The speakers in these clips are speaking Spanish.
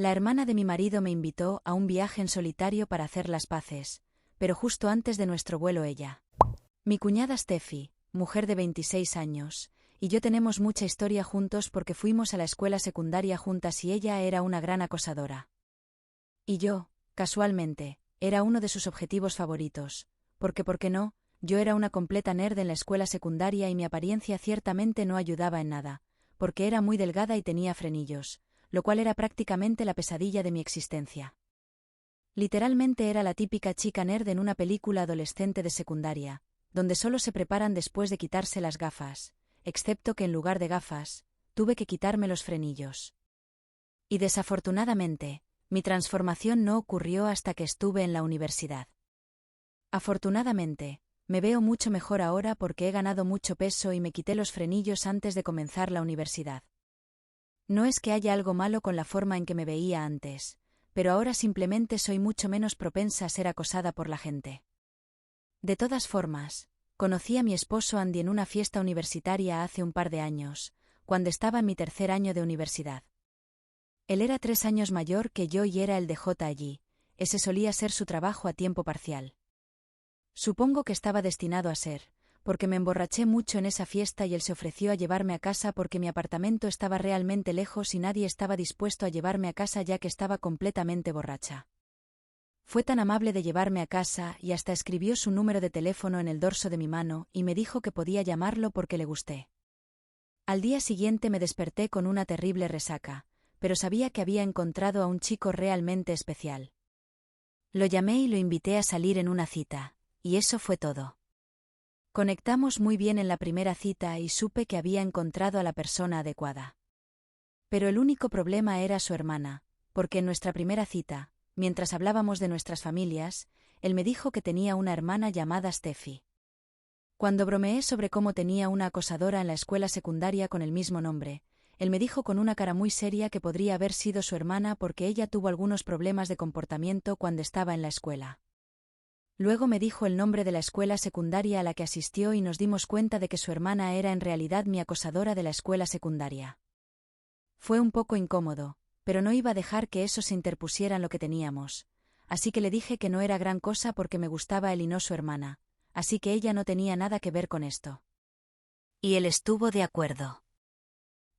La hermana de mi marido me invitó a un viaje en solitario para hacer las paces, pero justo antes de nuestro vuelo ella. Mi cuñada Steffi, mujer de 26 años, y yo tenemos mucha historia juntos porque fuimos a la escuela secundaria juntas y ella era una gran acosadora. Y yo, casualmente, era uno de sus objetivos favoritos, porque ¿por qué no? Yo era una completa nerd en la escuela secundaria y mi apariencia ciertamente no ayudaba en nada, porque era muy delgada y tenía frenillos, lo cual era prácticamente la pesadilla de mi existencia. Literalmente era la típica chica nerd en una película adolescente de secundaria, donde solo se preparan después de quitarse las gafas, excepto que en lugar de gafas, tuve que quitarme los frenillos. Y desafortunadamente, mi transformación no ocurrió hasta que estuve en la universidad. Afortunadamente, me veo mucho mejor ahora porque he ganado mucho peso y me quité los frenillos antes de comenzar la universidad. No es que haya algo malo con la forma en que me veía antes, pero ahora simplemente soy mucho menos propensa a ser acosada por la gente. De todas formas, conocí a mi esposo Andy en una fiesta universitaria hace un par de años, cuando estaba en mi tercer año de universidad. Él era 3 años mayor que yo y era el DJ allí, ese solía ser su trabajo a tiempo parcial. Supongo que estaba destinado a ser, porque me emborraché mucho en esa fiesta y él se ofreció a llevarme a casa porque mi apartamento estaba realmente lejos y nadie estaba dispuesto a llevarme a casa ya que estaba completamente borracha. Fue tan amable de llevarme a casa y hasta escribió su número de teléfono en el dorso de mi mano y me dijo que podía llamarlo porque le gusté. Al día siguiente me desperté con una terrible resaca, pero sabía que había encontrado a un chico realmente especial. Lo llamé y lo invité a salir en una cita, y eso fue todo. Conectamos muy bien en la primera cita y supe que había encontrado a la persona adecuada. Pero el único problema era su hermana, porque en nuestra primera cita, mientras hablábamos de nuestras familias, él me dijo que tenía una hermana llamada Steffi. Cuando bromeé sobre cómo tenía una acosadora en la escuela secundaria con el mismo nombre, él me dijo con una cara muy seria que podría haber sido su hermana porque ella tuvo algunos problemas de comportamiento cuando estaba en la escuela. Luego me dijo el nombre de la escuela secundaria a la que asistió y nos dimos cuenta de que su hermana era en realidad mi acosadora de la escuela secundaria. Fue un poco incómodo, pero no iba a dejar que eso se interpusiera en lo que teníamos, así que le dije que no era gran cosa porque me gustaba él y no su hermana, así que ella no tenía nada que ver con esto. Y él estuvo de acuerdo.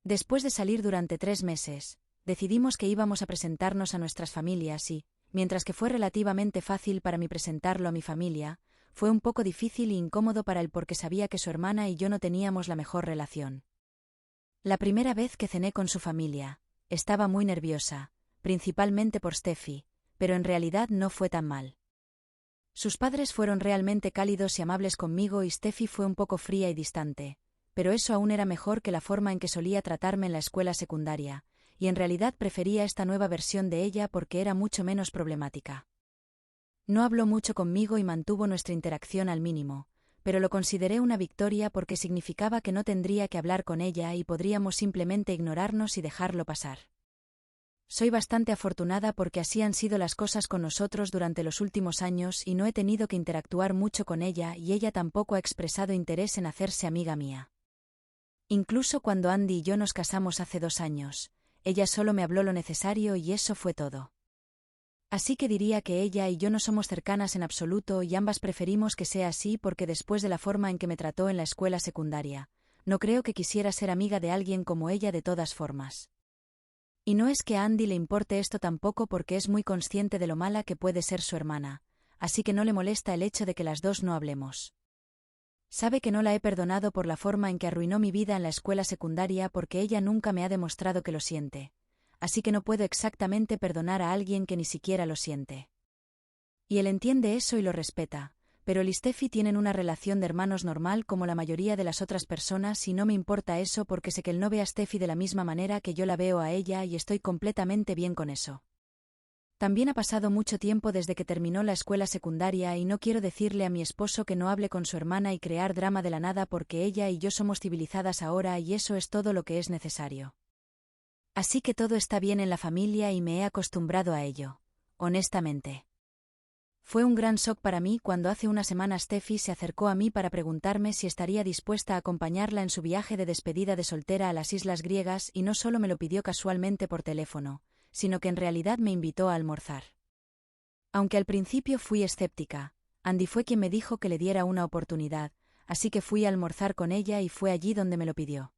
Después de salir durante 3 meses, decidimos que íbamos a presentarnos a nuestras familias y, mientras que fue relativamente fácil para mí presentarlo a mi familia, fue un poco difícil e incómodo para él porque sabía que su hermana y yo no teníamos la mejor relación. La primera vez que cené con su familia, estaba muy nerviosa, principalmente por Steffi, pero en realidad no fue tan mal. Sus padres fueron realmente cálidos y amables conmigo y Steffi fue un poco fría y distante, pero eso aún era mejor que la forma en que solía tratarme en la escuela secundaria, y en realidad prefería esta nueva versión de ella porque era mucho menos problemática. No habló mucho conmigo y mantuvo nuestra interacción al mínimo, pero lo consideré una victoria porque significaba que no tendría que hablar con ella y podríamos simplemente ignorarnos y dejarlo pasar. Soy bastante afortunada porque así han sido las cosas con nosotros durante los últimos años y no he tenido que interactuar mucho con ella y ella tampoco ha expresado interés en hacerse amiga mía. Incluso cuando Andy y yo nos casamos hace 2 años, ella solo me habló lo necesario y eso fue todo. Así que diría que ella y yo no somos cercanas en absoluto y ambas preferimos que sea así porque después de la forma en que me trató en la escuela secundaria, no creo que quisiera ser amiga de alguien como ella de todas formas. Y no es que a Andy le importe esto tampoco porque es muy consciente de lo mala que puede ser su hermana, así que no le molesta el hecho de que las dos no hablemos. Sabe que no la he perdonado por la forma en que arruinó mi vida en la escuela secundaria porque ella nunca me ha demostrado que lo siente, así que no puedo exactamente perdonar a alguien que ni siquiera lo siente. Y él entiende eso y lo respeta, pero él y Steffi tienen una relación de hermanos normal como la mayoría de las otras personas y no me importa eso porque sé que él no ve a Steffi de la misma manera que yo la veo a ella y estoy completamente bien con eso. También ha pasado mucho tiempo desde que terminó la escuela secundaria y no quiero decirle a mi esposo que no hable con su hermana y crear drama de la nada porque ella y yo somos civilizadas ahora y eso es todo lo que es necesario. Así que todo está bien en la familia y me he acostumbrado a ello, honestamente. Fue un gran shock para mí cuando hace una semana Steffi se acercó a mí para preguntarme si estaría dispuesta a acompañarla en su viaje de despedida de soltera a las islas griegas y no solo me lo pidió casualmente por teléfono, sino que en realidad me invitó a almorzar. Aunque al principio fui escéptica, Andy fue quien me dijo que le diera una oportunidad, así que fui a almorzar con ella y fue allí donde me lo pidió.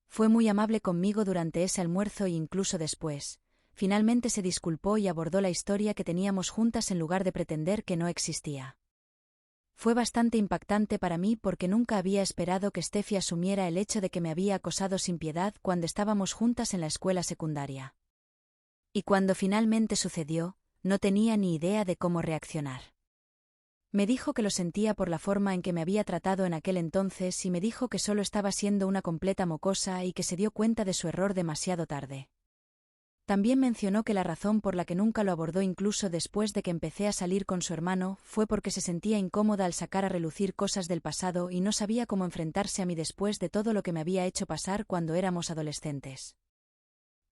Fue muy amable conmigo durante ese almuerzo e incluso después. Finalmente se disculpó y abordó la historia que teníamos juntas en lugar de pretender que no existía. Fue bastante impactante para mí porque nunca había esperado que Steffi asumiera el hecho de que me había acosado sin piedad cuando estábamos juntas en la escuela secundaria. Y cuando finalmente sucedió, no tenía ni idea de cómo reaccionar. Me dijo que lo sentía por la forma en que me había tratado en aquel entonces y me dijo que solo estaba siendo una completa mocosa y que se dio cuenta de su error demasiado tarde. También mencionó que la razón por la que nunca lo abordó incluso después de que empecé a salir con su hermano fue porque se sentía incómoda al sacar a relucir cosas del pasado y no sabía cómo enfrentarse a mí después de todo lo que me había hecho pasar cuando éramos adolescentes.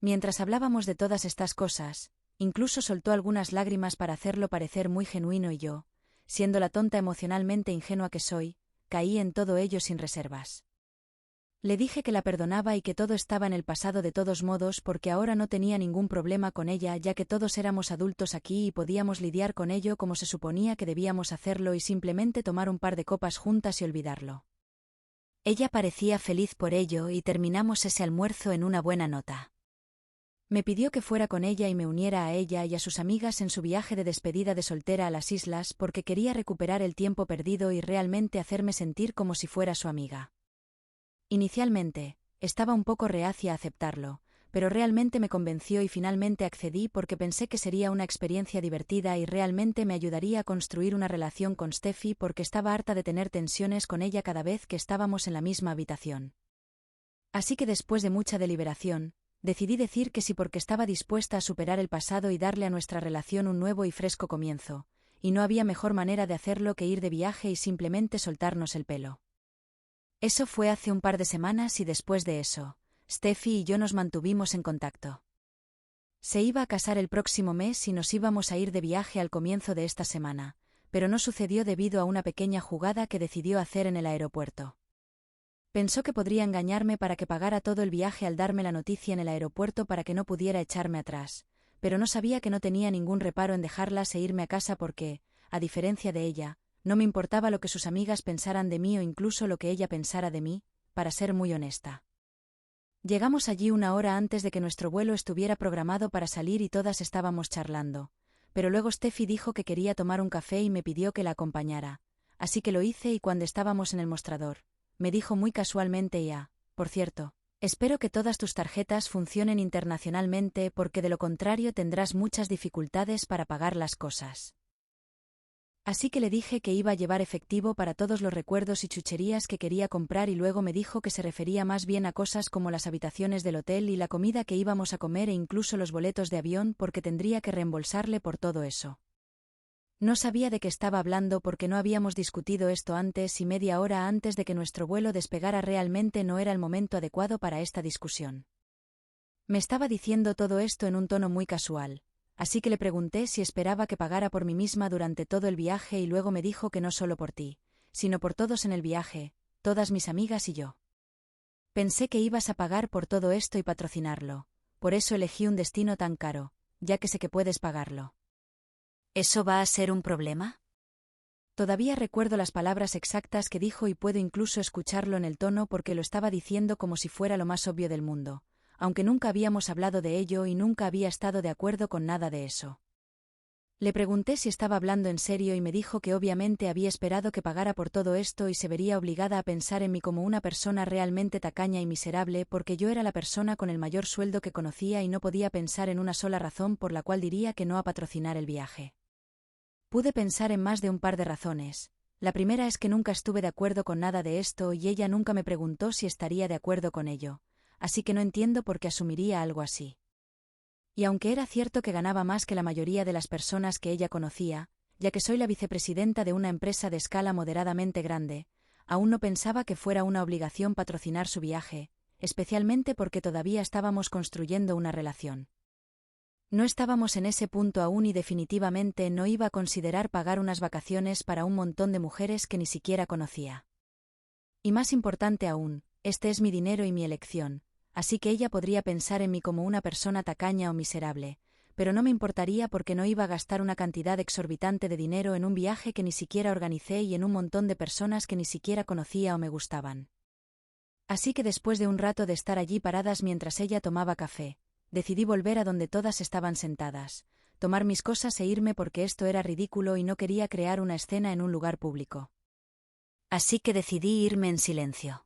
Mientras hablábamos de todas estas cosas, incluso soltó algunas lágrimas para hacerlo parecer muy genuino y yo, siendo la tonta emocionalmente ingenua que soy, caí en todo ello sin reservas. Le dije que la perdonaba y que todo estaba en el pasado de todos modos porque ahora no tenía ningún problema con ella ya que todos éramos adultos aquí y podíamos lidiar con ello como se suponía que debíamos hacerlo y simplemente tomar un par de copas juntas y olvidarlo. Ella parecía feliz por ello y terminamos ese almuerzo en una buena nota. Me pidió que fuera con ella y me uniera a ella y a sus amigas en su viaje de despedida de soltera a las islas porque quería recuperar el tiempo perdido y realmente hacerme sentir como si fuera su amiga. Inicialmente, estaba un poco reacia a aceptarlo, pero realmente me convenció y finalmente accedí porque pensé que sería una experiencia divertida y realmente me ayudaría a construir una relación con Steffi porque estaba harta de tener tensiones con ella cada vez que estábamos en la misma habitación. Así que después de mucha deliberación, decidí decir que sí porque estaba dispuesta a superar el pasado y darle a nuestra relación un nuevo y fresco comienzo, y no había mejor manera de hacerlo que ir de viaje y simplemente soltarnos el pelo. Eso fue hace un par de semanas y después de eso, Steffi y yo nos mantuvimos en contacto. Se iba a casar el próximo mes y nos íbamos a ir de viaje al comienzo de esta semana, pero no sucedió debido a una pequeña jugada que decidió hacer en el aeropuerto. Pensó que podría engañarme para que pagara todo el viaje al darme la noticia en el aeropuerto para que no pudiera echarme atrás, pero no sabía que no tenía ningún reparo en dejarlas e irme a casa porque, a diferencia de ella, no me importaba lo que sus amigas pensaran de mí o incluso lo que ella pensara de mí, para ser muy honesta. Llegamos allí una hora antes de que nuestro vuelo estuviera programado para salir y todas estábamos charlando, pero luego Steffi dijo que quería tomar un café y me pidió que la acompañara, así que lo hice y cuando estábamos en el mostrador, me dijo muy casualmente por cierto, espero que todas tus tarjetas funcionen internacionalmente porque de lo contrario tendrás muchas dificultades para pagar las cosas. Así que le dije que iba a llevar efectivo para todos los recuerdos y chucherías que quería comprar y luego me dijo que se refería más bien a cosas como las habitaciones del hotel y la comida que íbamos a comer e incluso los boletos de avión porque tendría que reembolsarle por todo eso. No sabía de qué estaba hablando porque no habíamos discutido esto antes y media hora antes de que nuestro vuelo despegara realmente no era el momento adecuado para esta discusión. Me estaba diciendo todo esto en un tono muy casual, así que le pregunté si esperaba que pagara por mí misma durante todo el viaje y luego me dijo que no solo por ti, sino por todos en el viaje, todas mis amigas y yo. Pensé que ibas a pagar por todo esto y patrocinarlo, por eso elegí un destino tan caro, ya que sé que puedes pagarlo. ¿Eso va a ser un problema? Todavía recuerdo las palabras exactas que dijo y puedo incluso escucharlo en el tono porque lo estaba diciendo como si fuera lo más obvio del mundo, aunque nunca habíamos hablado de ello y nunca había estado de acuerdo con nada de eso. Le pregunté si estaba hablando en serio y me dijo que obviamente había esperado que pagara por todo esto y se vería obligada a pensar en mí como una persona realmente tacaña y miserable porque yo era la persona con el mayor sueldo que conocía y no podía pensar en una sola razón por la cual diría que no a patrocinar el viaje. Pude pensar en más de un par de razones. La primera es que nunca estuve de acuerdo con nada de esto y ella nunca me preguntó si estaría de acuerdo con ello, así que no entiendo por qué asumiría algo así. Y aunque era cierto que ganaba más que la mayoría de las personas que ella conocía, ya que soy la vicepresidenta de una empresa de escala moderadamente grande, aún no pensaba que fuera una obligación patrocinar su viaje, especialmente porque todavía estábamos construyendo una relación. No estábamos en ese punto aún y definitivamente no iba a considerar pagar unas vacaciones para un montón de mujeres que ni siquiera conocía. Y más importante aún, este es mi dinero y mi elección, así que ella podría pensar en mí como una persona tacaña o miserable, pero no me importaría porque no iba a gastar una cantidad exorbitante de dinero en un viaje que ni siquiera organicé y en un montón de personas que ni siquiera conocía o me gustaban. Así que después de un rato de estar allí paradas mientras ella tomaba café, decidí volver a donde todas estaban sentadas, tomar mis cosas e irme porque esto era ridículo y no quería crear una escena en un lugar público. Así que decidí irme en silencio.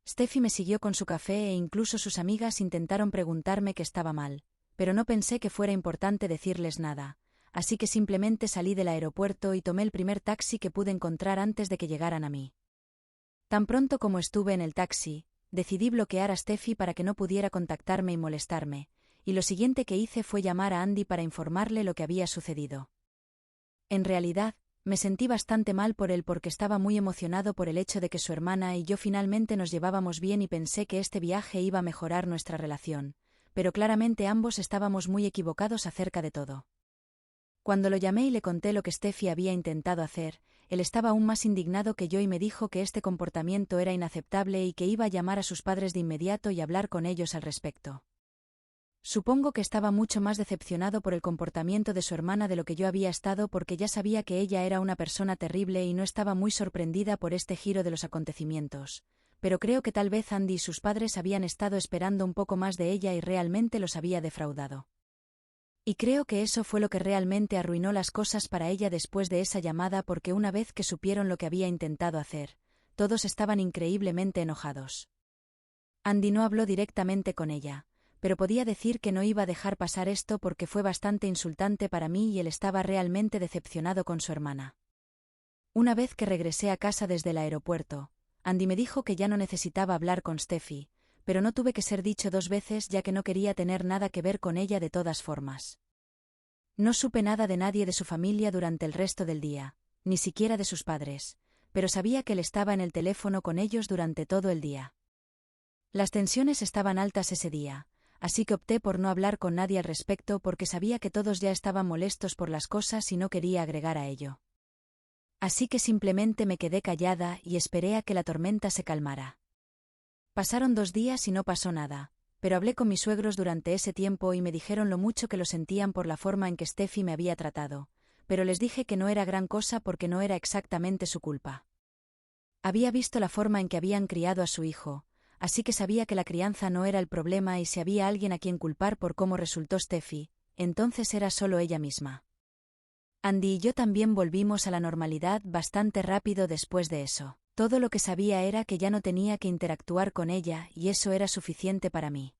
Steffi me siguió con su café e incluso sus amigas intentaron preguntarme qué estaba mal, pero no pensé que fuera importante decirles nada, así que simplemente salí del aeropuerto y tomé el primer taxi que pude encontrar antes de que llegaran a mí. Tan pronto como estuve en el taxi, decidí bloquear a Steffi para que no pudiera contactarme y molestarme, y lo siguiente que hice fue llamar a Andy para informarle lo que había sucedido. En realidad, me sentí bastante mal por él porque estaba muy emocionado por el hecho de que su hermana y yo finalmente nos llevábamos bien y pensé que este viaje iba a mejorar nuestra relación, pero claramente ambos estábamos muy equivocados acerca de todo. Cuando lo llamé y le conté lo que Steffi había intentado hacer, él estaba aún más indignado que yo y me dijo que este comportamiento era inaceptable y que iba a llamar a sus padres de inmediato y hablar con ellos al respecto. Supongo que estaba mucho más decepcionado por el comportamiento de su hermana de lo que yo había estado porque ya sabía que ella era una persona terrible y no estaba muy sorprendida por este giro de los acontecimientos, pero creo que tal vez Andy y sus padres habían estado esperando un poco más de ella y realmente los había defraudado. Y creo que eso fue lo que realmente arruinó las cosas para ella después de esa llamada porque una vez que supieron lo que había intentado hacer, todos estaban increíblemente enojados. Andy no habló directamente con ella, pero podía decir que no iba a dejar pasar esto porque fue bastante insultante para mí y él estaba realmente decepcionado con su hermana. Una vez que regresé a casa desde el aeropuerto, Andy me dijo que ya no necesitaba hablar con Steffi, pero no tuve que ser dicho 2 veces ya que no quería tener nada que ver con ella de todas formas. No supe nada de nadie de su familia durante el resto del día, ni siquiera de sus padres, pero sabía que él estaba en el teléfono con ellos durante todo el día. Las tensiones estaban altas ese día, así que opté por no hablar con nadie al respecto porque sabía que todos ya estaban molestos por las cosas y no quería agregar a ello. Así que simplemente me quedé callada y esperé a que la tormenta se calmara. Pasaron 2 días y no pasó nada, pero hablé con mis suegros durante ese tiempo y me dijeron lo mucho que lo sentían por la forma en que Steffi me había tratado, pero les dije que no era gran cosa porque no era exactamente su culpa. Había visto la forma en que habían criado a su hijo, así que sabía que la crianza no era el problema y si había alguien a quien culpar por cómo resultó Steffi, entonces era solo ella misma. Andy y yo también volvimos a la normalidad bastante rápido después de eso. Todo lo que sabía era que ya no tenía que interactuar con ella y eso era suficiente para mí.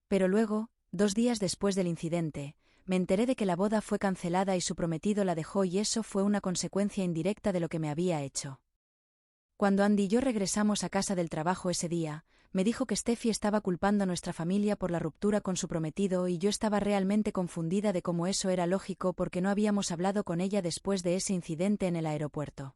Pero luego, 2 días después del incidente, me enteré de que la boda fue cancelada y su prometido la dejó y eso fue una consecuencia indirecta de lo que me había hecho. Cuando Andy y yo regresamos a casa del trabajo ese día, me dijo que Steffi estaba culpando a nuestra familia por la ruptura con su prometido y yo estaba realmente confundida de cómo eso era lógico porque no habíamos hablado con ella después de ese incidente en el aeropuerto.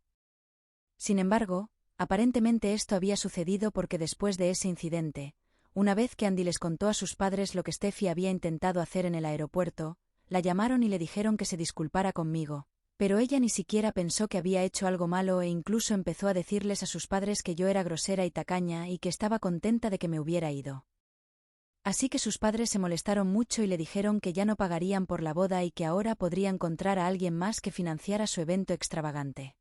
Sin embargo, aparentemente esto había sucedido porque después de ese incidente, una vez que Andy les contó a sus padres lo que Steffi había intentado hacer en el aeropuerto, la llamaron y le dijeron que se disculpara conmigo, pero ella ni siquiera pensó que había hecho algo malo e incluso empezó a decirles a sus padres que yo era grosera y tacaña y que estaba contenta de que me hubiera ido. Así que sus padres se molestaron mucho y le dijeron que ya no pagarían por la boda y que ahora podría encontrar a alguien más que financiara su evento extravagante.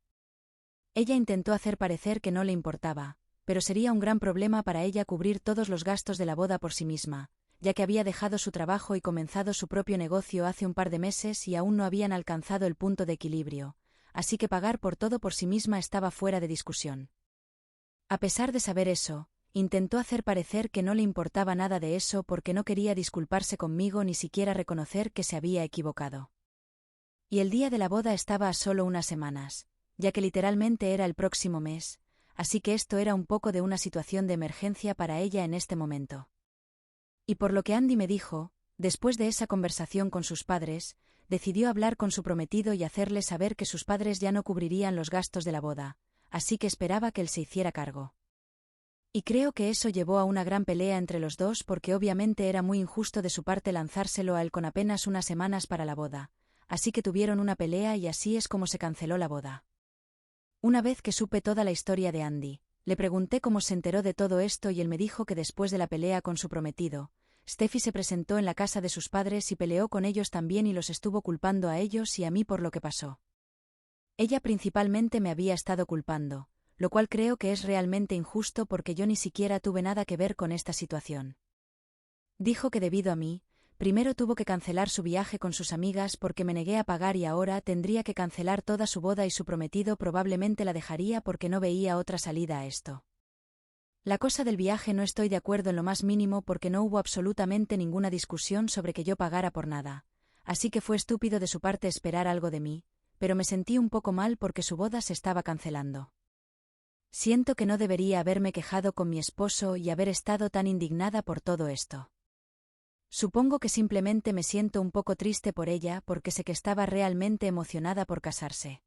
Ella intentó hacer parecer que no le importaba, pero sería un gran problema para ella cubrir todos los gastos de la boda por sí misma, ya que había dejado su trabajo y comenzado su propio negocio hace un par de meses y aún no habían alcanzado el punto de equilibrio, así que pagar por todo por sí misma estaba fuera de discusión. A pesar de saber eso, intentó hacer parecer que no le importaba nada de eso porque no quería disculparse conmigo ni siquiera reconocer que se había equivocado. Y el día de la boda estaba a solo unas semanas, ya que literalmente era el próximo mes, así que esto era un poco de una situación de emergencia para ella en este momento. Y por lo que Andy me dijo, después de esa conversación con sus padres, decidió hablar con su prometido y hacerle saber que sus padres ya no cubrirían los gastos de la boda, así que esperaba que él se hiciera cargo. Y creo que eso llevó a una gran pelea entre los dos porque obviamente era muy injusto de su parte lanzárselo a él con apenas unas semanas para la boda, así que tuvieron una pelea y así es como se canceló la boda. Una vez que supe toda la historia de Andy, Le pregunté cómo se enteró de todo esto y él me dijo que después de la pelea con su prometido, Steffi se presentó en la casa de sus padres y peleó con ellos también y los estuvo culpando a ellos y a mí por lo que pasó. Ella principalmente me había estado culpando, lo cual creo que es realmente injusto porque yo ni siquiera tuve nada que ver con esta situación. Dijo que debido a mí, primero tuvo que cancelar su viaje con sus amigas porque me negué a pagar y ahora tendría que cancelar toda su boda y su prometido probablemente la dejaría porque no veía otra salida a esto. La cosa del viaje no estoy de acuerdo en lo más mínimo porque no hubo absolutamente ninguna discusión sobre que yo pagara por nada, así que fue estúpido de su parte esperar algo de mí, pero me sentí un poco mal porque su boda se estaba cancelando. Siento que no debería haberme quejado con mi esposo y haber estado tan indignada por todo esto. Supongo que simplemente me siento un poco triste por ella porque sé que estaba realmente emocionada por casarse.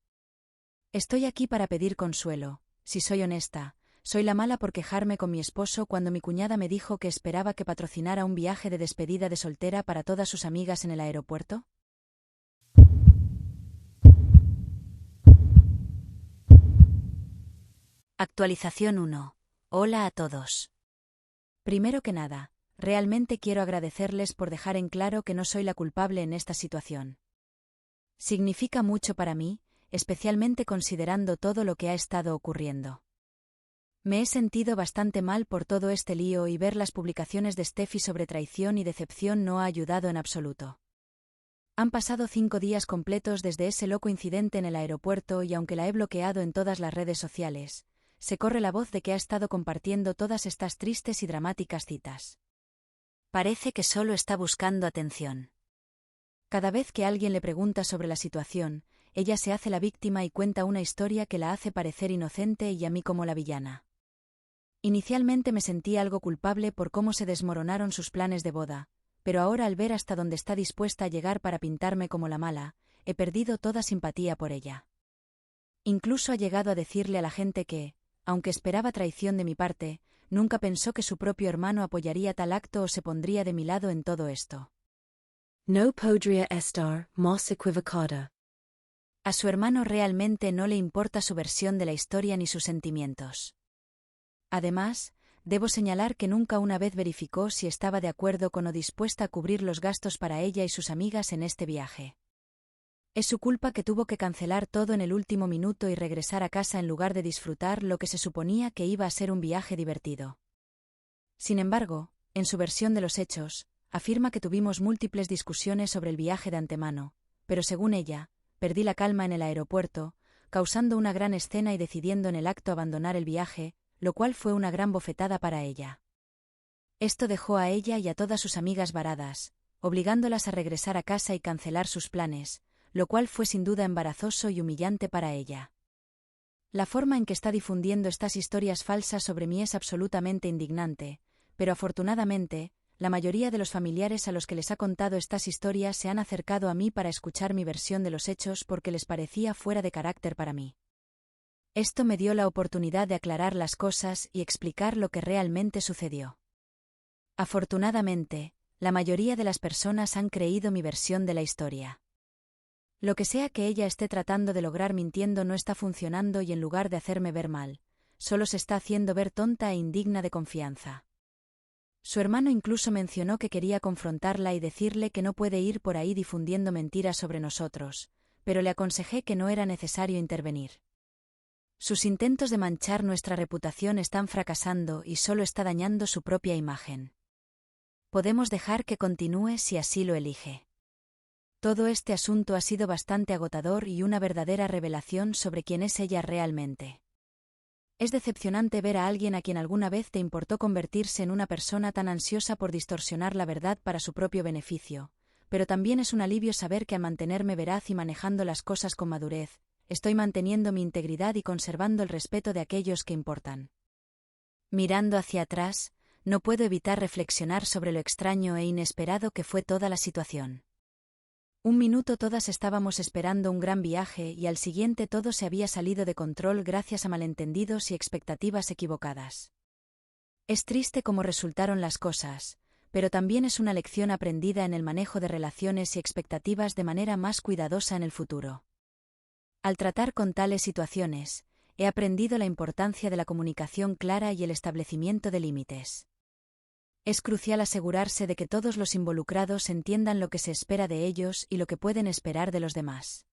Estoy aquí para pedir consuelo, si soy honesta. Soy la mala por quejarme con mi esposo cuando mi cuñada me dijo que esperaba que patrocinara un viaje de despedida de soltera para todas sus amigas en el aeropuerto. Actualización 1. Hola a todos. Primero que nada, realmente quiero agradecerles por dejar en claro que no soy la culpable en esta situación. Significa mucho para mí, especialmente considerando todo lo que ha estado ocurriendo. Me he sentido bastante mal por todo este lío y ver las publicaciones de Steffi sobre traición y decepción no ha ayudado en absoluto. Han pasado 5 días completos desde ese loco incidente en el aeropuerto y aunque la he bloqueado en todas las redes sociales, se corre la voz de que ha estado compartiendo todas estas tristes y dramáticas citas. Parece que solo está buscando atención. Cada vez que alguien le pregunta sobre la situación, ella se hace la víctima y cuenta una historia que la hace parecer inocente y a mí como la villana. Inicialmente me sentí algo culpable por cómo se desmoronaron sus planes de boda, pero ahora al ver hasta dónde está dispuesta a llegar para pintarme como la mala, he perdido toda simpatía por ella. Incluso ha llegado a decirle a la gente que, aunque esperaba traición de mi parte, nunca pensó que su propio hermano apoyaría tal acto o se pondría de mi lado en todo esto. No podría estar más equivocada. A su hermano realmente no le importa su versión de la historia ni sus sentimientos. Además, debo señalar que nunca una vez verificó si estaba de acuerdo con o dispuesta a cubrir los gastos para ella y sus amigas en este viaje. Es su culpa que tuvo que cancelar todo en el último minuto y regresar a casa en lugar de disfrutar lo que se suponía que iba a ser un viaje divertido. Sin embargo, en su versión de los hechos, afirma que tuvimos múltiples discusiones sobre el viaje de antemano, pero según ella, perdí la calma en el aeropuerto, causando una gran escena y decidiendo en el acto abandonar el viaje, lo cual fue una gran bofetada para ella. Esto dejó a ella y a todas sus amigas varadas, obligándolas a regresar a casa y cancelar sus planes, lo cual fue sin duda embarazoso y humillante para ella. La forma en que está difundiendo estas historias falsas sobre mí es absolutamente indignante, pero afortunadamente, la mayoría de los familiares a los que les ha contado estas historias se han acercado a mí para escuchar mi versión de los hechos porque les parecía fuera de carácter para mí. Esto me dio la oportunidad de aclarar las cosas y explicar lo que realmente sucedió. Afortunadamente, la mayoría de las personas han creído mi versión de la historia. Lo que sea que ella esté tratando de lograr mintiendo no está funcionando y en lugar de hacerme ver mal, solo se está haciendo ver tonta e indigna de confianza. Su hermano incluso mencionó que quería confrontarla y decirle que no puede ir por ahí difundiendo mentiras sobre nosotros, pero le aconsejé que no era necesario intervenir. Sus intentos de manchar nuestra reputación están fracasando y solo está dañando su propia imagen. Podemos dejar que continúe si así lo elige. Todo este asunto ha sido bastante agotador y una verdadera revelación sobre quién es ella realmente. Es decepcionante ver a alguien a quien alguna vez te importó convertirse en una persona tan ansiosa por distorsionar la verdad para su propio beneficio, pero también es un alivio saber que al mantenerme veraz y manejando las cosas con madurez, estoy manteniendo mi integridad y conservando el respeto de aquellos que importan. Mirando hacia atrás, no puedo evitar reflexionar sobre lo extraño e inesperado que fue toda la situación. Un minuto todas estábamos esperando un gran viaje y al siguiente todo se había salido de control gracias a malentendidos y expectativas equivocadas. Es triste cómo resultaron las cosas, pero también es una lección aprendida en el manejo de relaciones y expectativas de manera más cuidadosa en el futuro. Al tratar con tales situaciones, he aprendido la importancia de la comunicación clara y el establecimiento de límites. Es crucial asegurarse de que todos los involucrados entiendan lo que se espera de ellos y lo que pueden esperar de los demás.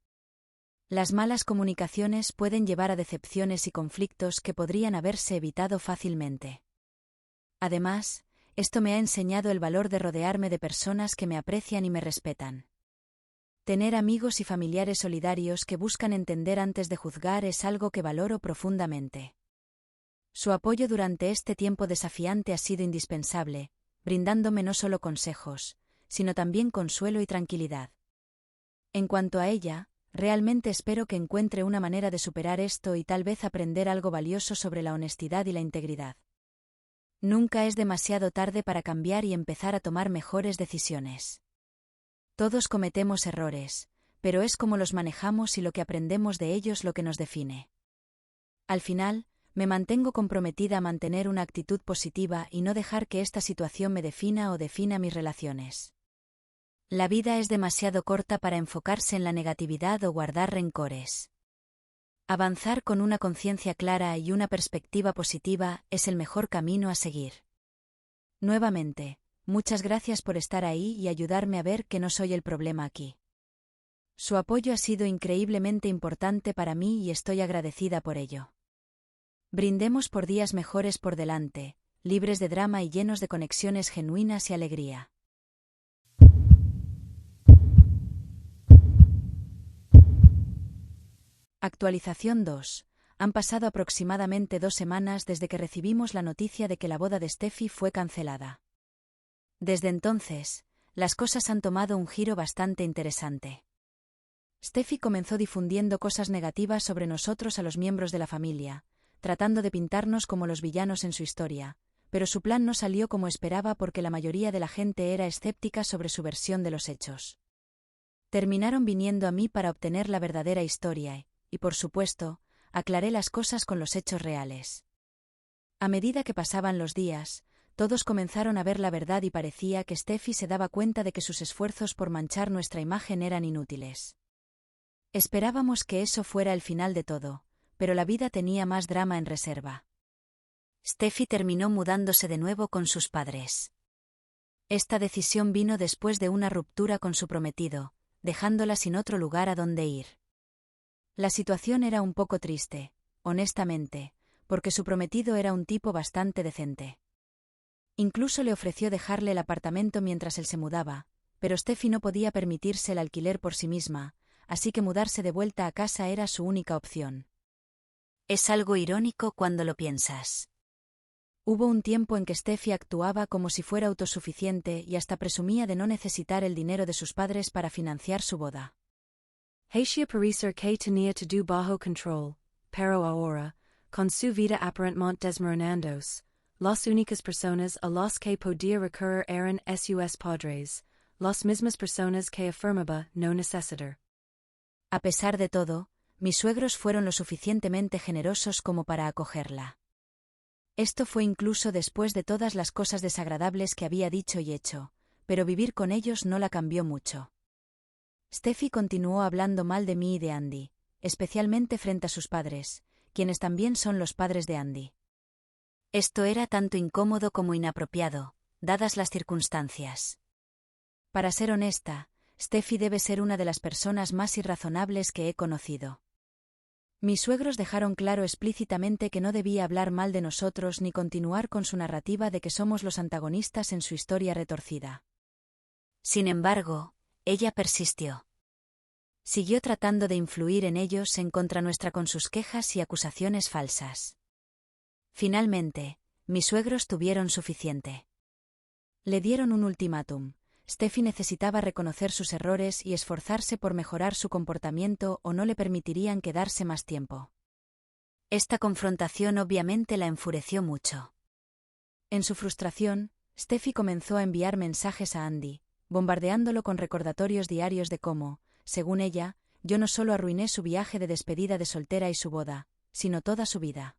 Las malas comunicaciones pueden llevar a decepciones y conflictos que podrían haberse evitado fácilmente. Además, esto me ha enseñado el valor de rodearme de personas que me aprecian y me respetan. Tener amigos y familiares solidarios que buscan entender antes de juzgar es algo que valoro profundamente. Su apoyo durante este tiempo desafiante ha sido indispensable, brindándome no solo consejos, sino también consuelo y tranquilidad. En cuanto a ella, realmente espero que encuentre una manera de superar esto y tal vez aprender algo valioso sobre la honestidad y la integridad. Nunca es demasiado tarde para cambiar y empezar a tomar mejores decisiones. Todos cometemos errores, pero es cómo los manejamos y lo que aprendemos de ellos lo que nos define. Al final, me mantengo comprometida a mantener una actitud positiva y no dejar que esta situación me defina o defina mis relaciones. La vida es demasiado corta para enfocarse en la negatividad o guardar rencores. Avanzar con una conciencia clara y una perspectiva positiva es el mejor camino a seguir. Nuevamente, muchas gracias por estar ahí y ayudarme a ver que no soy el problema aquí. Su apoyo ha sido increíblemente importante para mí y estoy agradecida por ello. Brindemos por días mejores por delante, libres de drama y llenos de conexiones genuinas y alegría. Actualización 2. Han pasado aproximadamente 2 semanas desde que recibimos la noticia de que la boda de Steffi fue cancelada. Desde entonces, las cosas han tomado un giro bastante interesante. Steffi comenzó difundiendo cosas negativas sobre nosotros a los miembros de la familia, tratando de pintarnos como los villanos en su historia, pero su plan no salió como esperaba porque la mayoría de la gente era escéptica sobre su versión de los hechos. Terminaron viniendo a mí para obtener la verdadera historia y, por supuesto, aclaré las cosas con los hechos reales. A medida que pasaban los días, todos comenzaron a ver la verdad y parecía que Steffi se daba cuenta de que sus esfuerzos por manchar nuestra imagen eran inútiles. Esperábamos que eso fuera el final de todo, pero la vida tenía más drama en reserva. Steffi terminó mudándose de nuevo con sus padres. Esta decisión vino después de una ruptura con su prometido, dejándola sin otro lugar a donde ir. La situación era un poco triste, honestamente, porque su prometido era un tipo bastante decente. Incluso le ofreció dejarle el apartamento mientras él se mudaba, pero Steffi no podía permitirse el alquiler por sí misma, así que mudarse de vuelta a casa era su única opción. Es algo irónico cuando lo piensas. Hubo un tiempo en que Steffi actuaba como si fuera autosuficiente y hasta presumía de no necesitar el dinero de sus padres para financiar su boda. Hacia parecer que tenía todo bajo control, pero ahora, con su vida aparentemente desmoronandos, las únicas personas a las que podía recurrir eran sus padres, las mismas personas que afirmaba no necesitar. A pesar de todo, mis suegros fueron lo suficientemente generosos como para acogerla. Esto fue incluso después de todas las cosas desagradables que había dicho y hecho, pero vivir con ellos no la cambió mucho. Steffi continuó hablando mal de mí y de Andy, especialmente frente a sus padres, quienes también son los padres de Andy. Esto era tanto incómodo como inapropiado, dadas las circunstancias. Para ser honesta, Steffi debe ser una de las personas más irrazonables que he conocido. Mis suegros dejaron claro explícitamente que no debía hablar mal de nosotros ni continuar con su narrativa de que somos los antagonistas en su historia retorcida. Sin embargo, ella persistió. Siguió tratando de influir en ellos en contra nuestra con sus quejas y acusaciones falsas. Finalmente, mis suegros tuvieron suficiente. Le dieron un ultimátum. Steffi necesitaba reconocer sus errores y esforzarse por mejorar su comportamiento o no le permitirían quedarse más tiempo. Esta confrontación obviamente la enfureció mucho. En su frustración, Steffi comenzó a enviar mensajes a Andy, bombardeándolo con recordatorios diarios de cómo, según ella, yo no solo arruiné su viaje de despedida de soltera y su boda, sino toda su vida.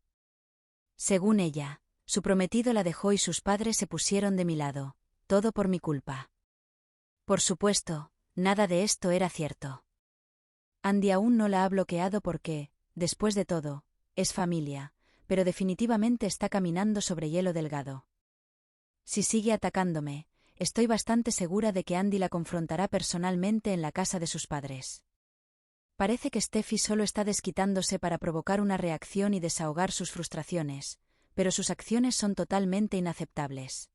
Según ella, su prometido la dejó y sus padres se pusieron de mi lado, todo por mi culpa. Por supuesto, nada de esto era cierto. Andy aún no la ha bloqueado porque, después de todo, es familia, pero definitivamente está caminando sobre hielo delgado. Si sigue atacándome, estoy bastante segura de que Andy la confrontará personalmente en la casa de sus padres. Parece que Steffi solo está desquitándose para provocar una reacción y desahogar sus frustraciones, pero sus acciones son totalmente inaceptables.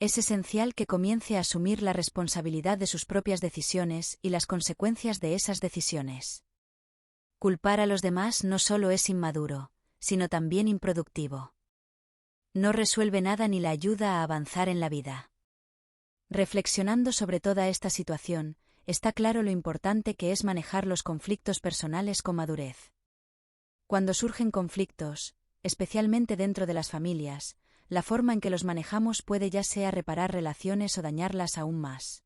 Es esencial que comience a asumir la responsabilidad de sus propias decisiones y las consecuencias de esas decisiones. Culpar a los demás no solo es inmaduro, sino también improductivo. No resuelve nada ni la ayuda a avanzar en la vida. Reflexionando sobre toda esta situación, está claro lo importante que es manejar los conflictos personales con madurez. Cuando surgen conflictos, especialmente dentro de las familias, la forma en que los manejamos puede ya sea reparar relaciones o dañarlas aún más.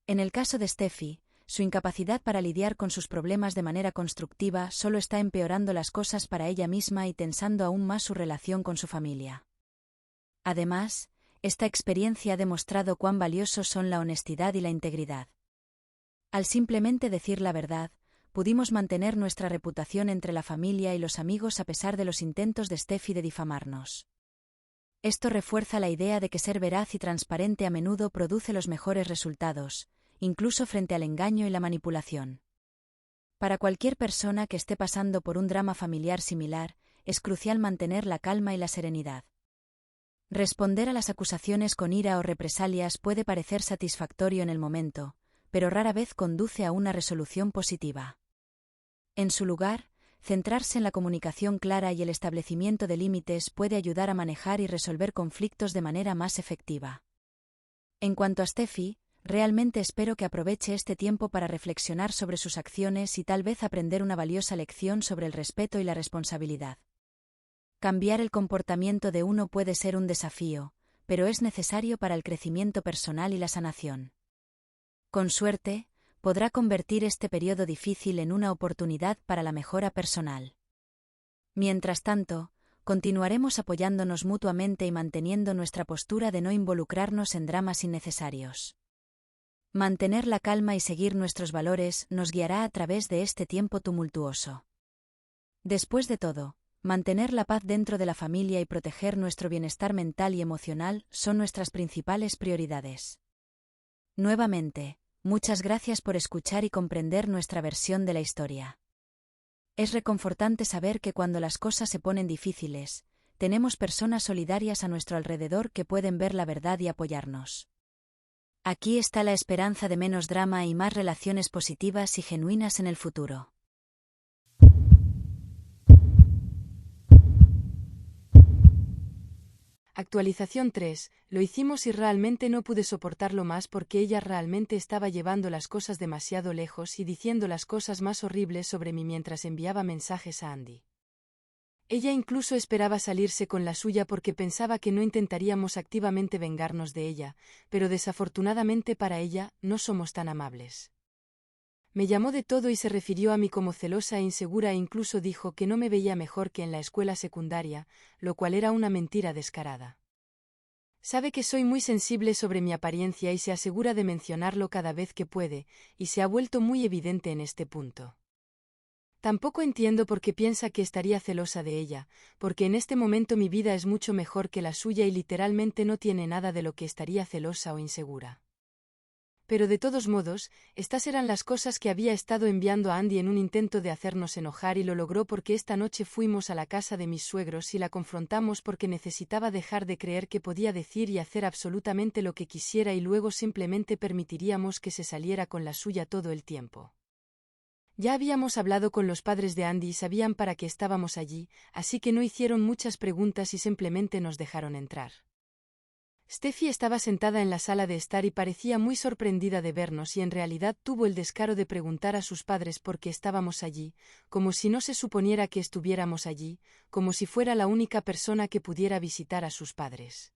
En el caso de Steffi, su incapacidad para lidiar con sus problemas de manera constructiva solo está empeorando las cosas para ella misma y tensando aún más su relación con su familia. Además, esta experiencia ha demostrado cuán valiosos son la honestidad y la integridad. Al simplemente decir la verdad, pudimos mantener nuestra reputación entre la familia y los amigos a pesar de los intentos de Steffi de difamarnos. Esto refuerza la idea de que ser veraz y transparente a menudo produce los mejores resultados, incluso frente al engaño y la manipulación. Para cualquier persona que esté pasando por un drama familiar similar, es crucial mantener la calma y la serenidad. Responder a las acusaciones con ira o represalias puede parecer satisfactorio en el momento, pero rara vez conduce a una resolución positiva. En su lugar, centrarse en la comunicación clara y el establecimiento de límites puede ayudar a manejar y resolver conflictos de manera más efectiva. En cuanto a Steffi, realmente espero que aproveche este tiempo para reflexionar sobre sus acciones y tal vez aprender una valiosa lección sobre el respeto y la responsabilidad. Cambiar el comportamiento de uno puede ser un desafío, pero es necesario para el crecimiento personal y la sanación. Con suerte, podrá convertir este periodo difícil en una oportunidad para la mejora personal. Mientras tanto, continuaremos apoyándonos mutuamente y manteniendo nuestra postura de no involucrarnos en dramas innecesarios. Mantener la calma y seguir nuestros valores nos guiará a través de este tiempo tumultuoso. Después de todo, mantener la paz dentro de la familia y proteger nuestro bienestar mental y emocional son nuestras principales prioridades. Nuevamente, muchas gracias por escuchar y comprender nuestra versión de la historia. Es reconfortante saber que cuando las cosas se ponen difíciles, tenemos personas solidarias a nuestro alrededor que pueden ver la verdad y apoyarnos. Aquí está la esperanza de menos drama y más relaciones positivas y genuinas en el futuro. Actualización 3. Lo hicimos y realmente no pude soportarlo más porque ella realmente estaba llevando las cosas demasiado lejos y diciendo las cosas más horribles sobre mí mientras enviaba mensajes a Andy. Ella incluso esperaba salirse con la suya porque pensaba que no intentaríamos activamente vengarnos de ella, pero desafortunadamente para ella, no somos tan amables. Me llamó de todo y se refirió a mí como celosa e insegura e incluso dijo que no me veía mejor que en la escuela secundaria, lo cual era una mentira descarada. Sabe que soy muy sensible sobre mi apariencia y se asegura de mencionarlo cada vez que puede, y se ha vuelto muy evidente en este punto. Tampoco entiendo por qué piensa que estaría celosa de ella, porque en este momento mi vida es mucho mejor que la suya y literalmente no tiene nada de lo que estaría celosa o insegura. Pero de todos modos, estas eran las cosas que había estado enviando a Andy en un intento de hacernos enojar y lo logró porque esta noche fuimos a la casa de mis suegros y la confrontamos porque necesitaba dejar de creer que podía decir y hacer absolutamente lo que quisiera y luego simplemente permitiríamos que se saliera con la suya todo el tiempo. Ya habíamos hablado con los padres de Andy y sabían para qué estábamos allí, así que no hicieron muchas preguntas y simplemente nos dejaron entrar. Steffi estaba sentada en la sala de estar y parecía muy sorprendida de vernos y en realidad tuvo el descaro de preguntar a sus padres por qué estábamos allí, como si no se suponiera que estuviéramos allí, como si fuera la única persona que pudiera visitar a sus padres.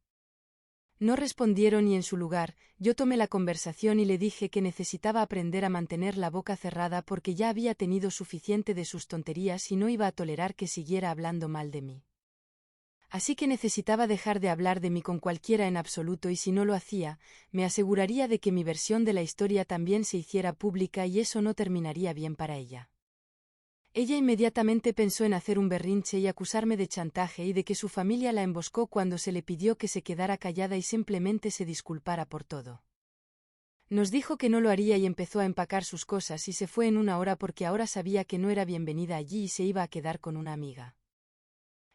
No respondieron y en su lugar, yo tomé la conversación y le dije que necesitaba aprender a mantener la boca cerrada porque ya había tenido suficiente de sus tonterías y no iba a tolerar que siguiera hablando mal de mí. Así que necesitaba dejar de hablar de mí con cualquiera en absoluto y si no lo hacía, me aseguraría de que mi versión de la historia también se hiciera pública y eso no terminaría bien para ella. Ella inmediatamente pensó en hacer un berrinche y acusarme de chantaje y de que su familia la emboscó cuando se le pidió que se quedara callada y simplemente se disculpara por todo. Nos dijo que no lo haría y empezó a empacar sus cosas y se fue en una hora porque ahora sabía que no era bienvenida allí y se iba a quedar con una amiga.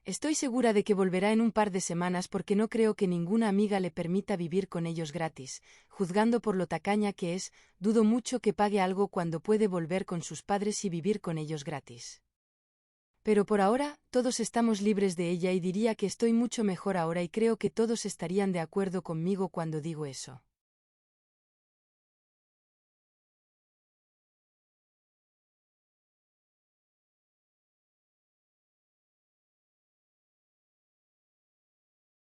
Estoy segura de que volverá en un par de semanas porque no creo que ninguna amiga le permita vivir con ellos gratis. Juzgando por lo tacaña que es, dudo mucho que pague algo cuando puede volver con sus padres y vivir con ellos gratis. Pero por ahora, todos estamos libres de ella y diría que estoy mucho mejor ahora y creo que todos estarían de acuerdo conmigo cuando digo eso.